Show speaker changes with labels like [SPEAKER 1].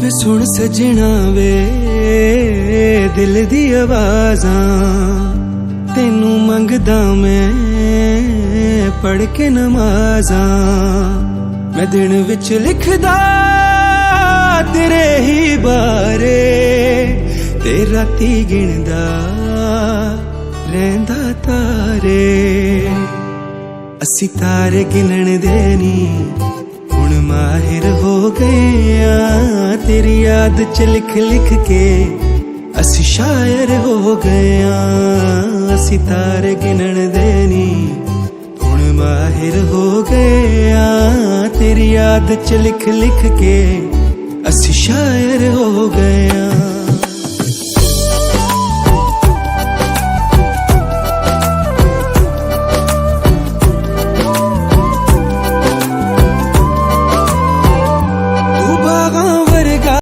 [SPEAKER 1] सुन सजना वे दिल दी आवाज़ां तेनू मंगदा मैं पढ़ के नमाज़ां। मैं दिन विच लिखदा तेरे ही बारे ते राती गिणदा रहिंदा तारे। असी तारे गिनण दे नी हुण माहिर हो गए आ, तेरी याद च लिख लिख के असी शायर हो गए आ। असी तारे गिनण दे नी हुण माहिर हो गए आ, तेरी याद च लिख लिख के असी शायर हो गए आ।